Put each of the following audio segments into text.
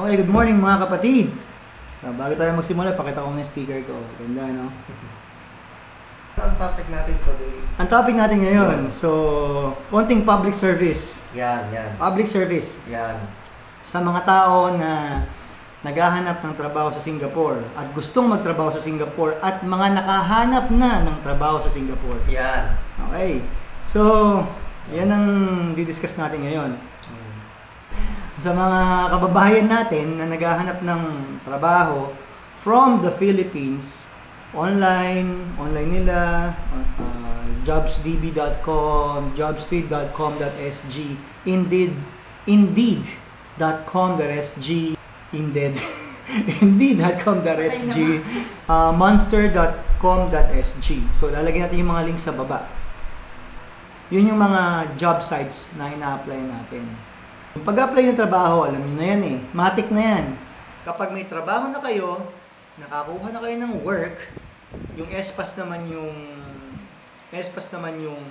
Okay, good morning mga kapatid. So, bago tayo magsimula, pakita ko ng sticker ko. Ganda, no? Ang topic natin today. Ang topic natin ngayon, so, konting public service. Yan. Public service. Yan. Sa mga tao na naghahanap ng trabaho sa Singapore at gustong magtrabaho sa Singapore at mga nakahanap na ng trabaho sa Singapore. Yan. Okay. So, yan ang didiscuss natin ngayon. Sa mga kababayan natin na naghahanap ng trabaho from the Philippines, online nila, jobsdb.com, jobstreet.com.sg, indeed.com.sg, indeed.com.sg, monster.com.sg. So, lalagyan natin yung mga links sa baba. Yun yung mga job sites na ina-apply natin. Yung pag-apply ng trabaho, alam niyo na yan eh. Matik na yan. Kapag may trabaho na kayo, nakakuha na kayo ng work, yung SPAS naman yung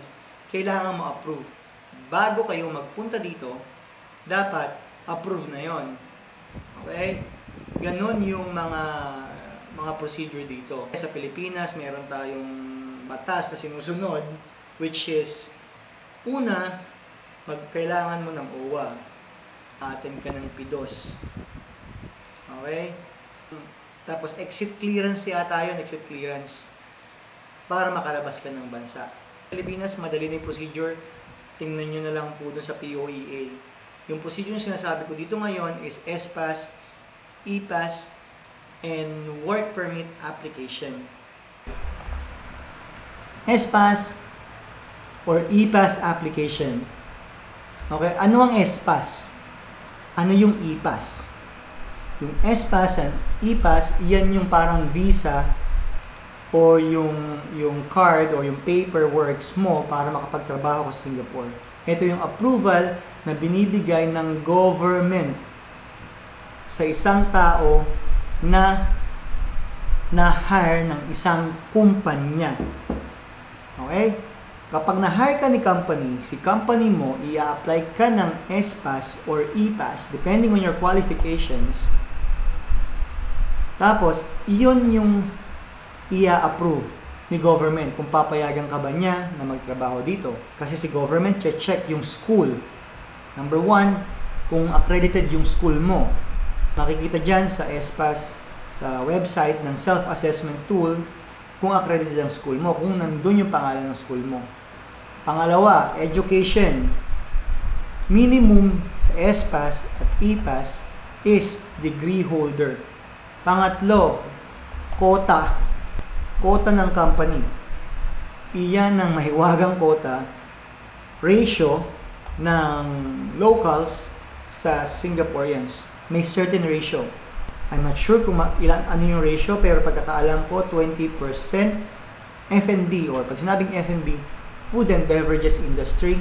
kailangan ma-approve. Bago kayo magpunta dito, dapat approve na yon. Okay? Ganon yung mga procedure dito. Sa Pilipinas, meron tayong batas na sinusunod, which is, una, kailangan mo ng OWA. Attend ka ng PIDOS. Okay? Tapos exit clearance yata yun, exit clearance. Para makalabas ka ng bansa. Sa Pilipinas, madali na yung procedure. Tingnan nyo na lang po dun sa POEA. Yung procedure na sinasabi ko dito ngayon is SPAS, EPAS, and Work Permit Application. SPAS or EPAS application. Okay, ano ang SPAS? Ano yung EPAS? Yung SPAS and EPAS, yan yung parang visa o yung card o yung paperworks mo para makapagtrabaho ka sa Singapore. Ito yung approval na binibigay ng government sa isang tao na na-hire ng isang kumpanya. Okay? Kapag na-hire ka ni company, si company mo, i-apply ka ng SPAS or EPAS, depending on your qualifications. Tapos, iyon yung i-approve ni government kung papayagan ka ba niya na magtrabaho dito. Kasi si government, check yung school. Number one, kung accredited yung school mo. Makikita dyan sa SPAS, sa website ng self-assessment tool, kung accredited ang school mo, kung nandun yung pangalan ng school mo. Pangalawa, education. Minimum sa SPAS at EPAS is degree holder. Pangatlo, quota. Quota ng company. Iyan ang mahiwagang quota, ratio ng locals sa Singaporeans. May certain ratio. I'm not sure kung ano yung ratio, pero pagkakaalam ko, 20% F&B, or pag sinabing F&B, food and beverages industry,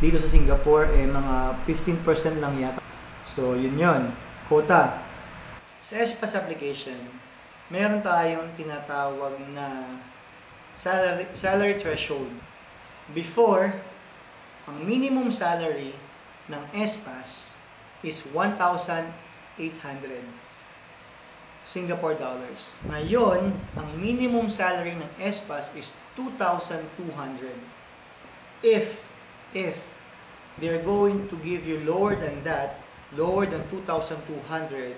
dito sa Singapore, mga 15% lang yata. So, yun, quota. Sa SPAS application, meron tayong tinatawag na salary threshold. Before, ang minimum salary ng SPAS is 1,800 Singapore dollars. Ngayon, ang minimum salary ng SPAS is 2,200. If they're going to give you lower than that, lower than 2,200,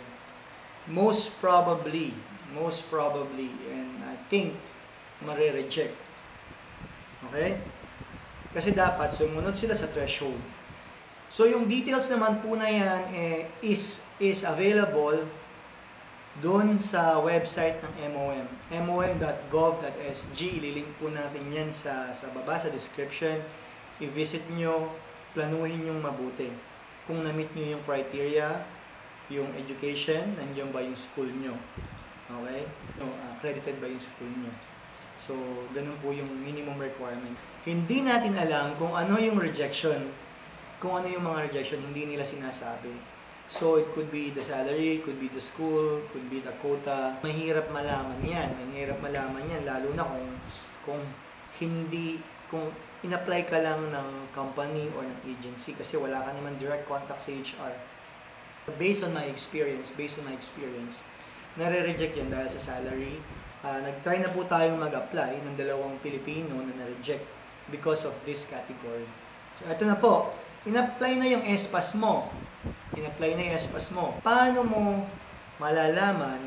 most probably, and I think, mare-reject. Okay? Kasi dapat sumunod sila sa threshold. So, yung details naman po na yan is available doon sa website ng MOM, mom.gov.sg. Ililink po natin yan sa baba, sa description. I-visit nyo, planuhin yung mabuti. Kung na-meet nyo yung criteria, yung education, nandiyan ba yung school nyo. Okay? Accredited ba yung school nyo. So, ganun po yung minimum requirement. Hindi natin alam kung ano yung rejection. Kung ano yung mga rejection, hindi nila sinasabi. So, it could be the salary, could be the school, could be the quota. Mahirap malaman yan. Lalo na kung in-apply ka lang ng company or ng agency kasi wala ka naman direct contact sa HR. Based on my experience, nare-reject yan dahil sa salary. Nag-try na po tayong mag-apply ng 2 Pilipino na na-reject because of this category. So, ito na po. In-apply na yung SPAS mo. Paano mo malalaman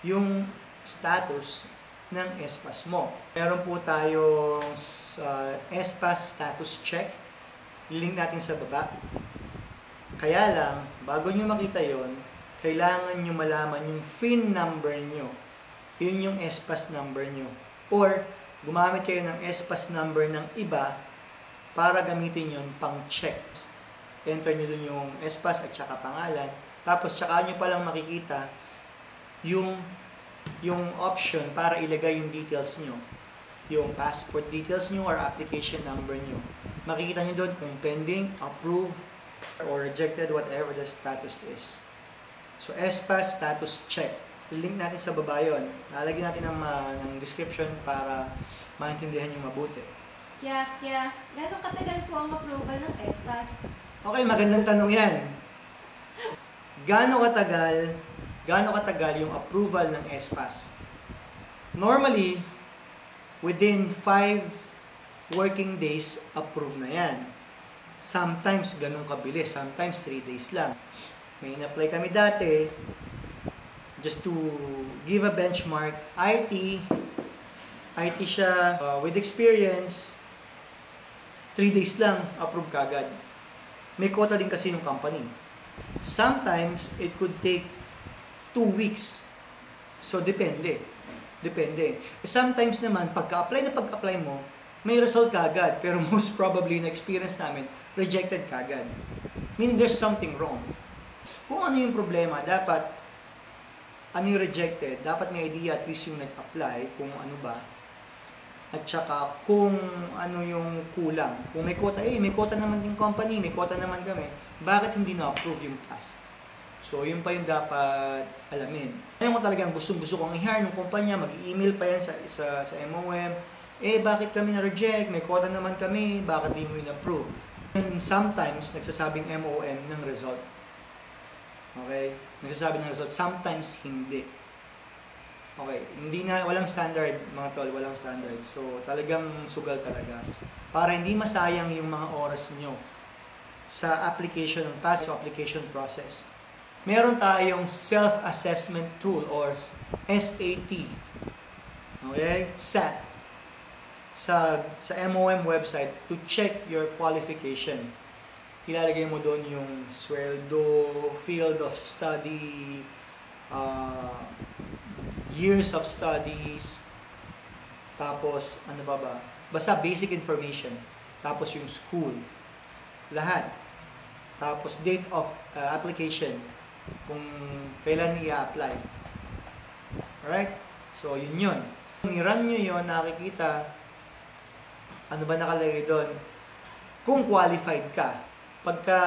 yung status ng SPAS mo? Meron po tayong SPAS status check. Link natin sa baba. Kaya lang, bago nyo makita yon, kailangan nyo malaman yung FIN number nyo. Yun yung SPAS number nyo. Or, gumamit kayo ng SPAS number ng iba para gamitin yun pang checks. Enter nyo dun yung SPAS at saka pangalan. Tapos, saka nyo palang makikita yung option para ilagay yung details nyo. Yung passport details nyo or application number nyo. Makikita nyo doon kung pending, approved, or rejected, whatever the status is. So, SPAS status check. I-link natin sa baba yun. Lalagyan natin ng description para maintindihan yung mabuti. Gano'ng katagal po ang approval ng SPAS? Okay, magandang tanong yan. Gaano katagal yung approval ng SPAS? Normally, within 5 working days, approve na yan. Sometimes ganun kabilis, sometimes 3 days lang. May in-apply kami dati, just to give a benchmark, IT siya, with experience, 3 days lang, approve kagad. May quota din kasi ng company. Sometimes, it could take 2 weeks. So, depende. Sometimes naman, pagka-apply mo, may result kagad. Pero most probably, na experience namin, rejected kagad. Meaning, there's something wrong. Kung ano yung problema, dapat yung rejected, dapat may idea at least yung nag-apply kung ano ba, at saka kung ano yung kulang. Kung may quota, may quota naman yung company, may quota naman kami, bakit hindi na-approve yung pass? So, yun pa yung dapat alamin. Ngayon ko talagang gusto kong i-hire ng kumpanya, mag-email pa yan sa MOM, bakit kami na-reject, may quota naman kami, bakit di mo in-approve? And sometimes, nagsasabing MOM ng result. Okay? Nagsasabi ng result. Sometimes, hindi. Okay. Walang standard, mga tol. Walang standard. So, talagang sugal talaga. Para hindi masayang yung mga oras nyo sa application ng pass application process. Meron tayong self-assessment tool or SAT. Okay? SAT. Sa MOM website to check your qualification. Ilalagay mo doon yung sweldo, field of study, years of studies, tapos ano ba? Basta basic information, tapos yung school, lahat. Tapos date of application, kung kailan i-apply. Alright? So yun. Kung i-run nyo yun, nakikita, ano ba nakalagay doon? Kung qualified ka. Pagka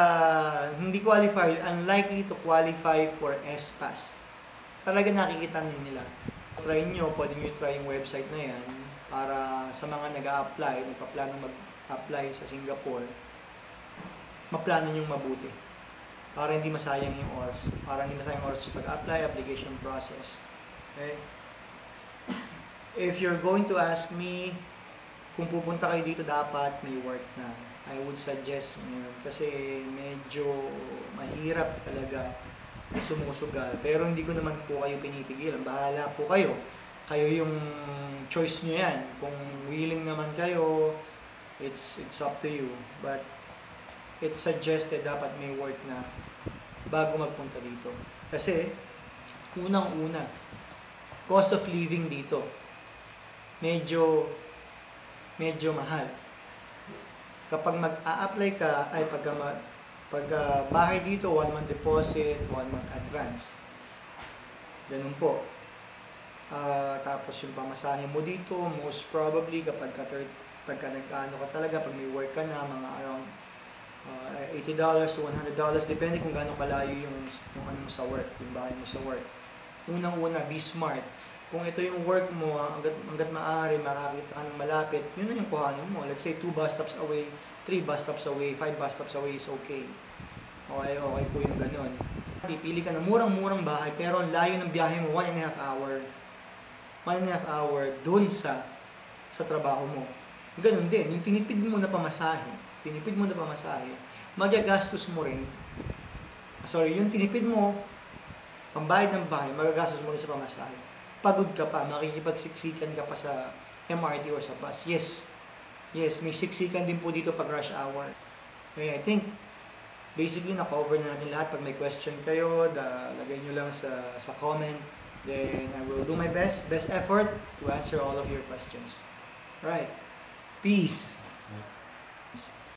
hindi qualified, unlikely to qualify for SPAS. Talaga nakikita nila. Try nyo, pwede nyo try yung website na yan para sa mga nag-a-apply, nagpa-plano mag-apply sa Singapore, maplano nyo mabuti. Para hindi masayang yung oras. Para hindi masayang oras sa pag-apply, application process. Okay? If you're going to ask me, kung pupunta kayo dito dapat may work na. I would suggest kasi medyo mahirap talaga na sumusugal. Pero hindi ko naman po kayo pinipigilan. Bahala po kayo. Kayo yung choice nyo yan. Kung willing naman kayo, it's up to you. But it's suggested dapat may work na bago magpunta dito. Kasi unang-una, cost of living dito medyo mahal. Kapag mag-a-apply ka, pag bahay dito, 1 month deposit, 1 month advance. Ganun po. Tapos yung pamasahe mo dito, most probably pagka nag-ano ka talaga, pag may work ka na, mga around $80 to $100, depende kung gaano kalayo yung ano mo sa work, yung bahay mo sa work. Unang-una, be smart. Kung ito yung work mo, hanggat maaari, makakita ka ng malapit, yun na yung kuhanin mo. Let's say 2 bus stops away, 3 bus stops away, 5 bus stops away is okay. Okay po yung ganun. Pipili ka ng murang-murang bahay pero ang layo ng biyahe mo 1.5 hour. 1.5 hour dun sa trabaho mo. Ganun din, yung tinipid mo na pamasahe, magagastos mo rin. Yung tinipid mo, pambayad ng bahay, magagastos mo rin sa pamasahe. Pagod ka pa, makikipagsiksikan ka pa sa MRT or sa bus. Yes, may siksikan din po dito pag rush hour. Okay, I think, basically, na-cover na natin lahat. Pag may question kayo, lagay nyo lang sa comment. Then, I will do my best effort to answer all of your questions. Alright. Peace.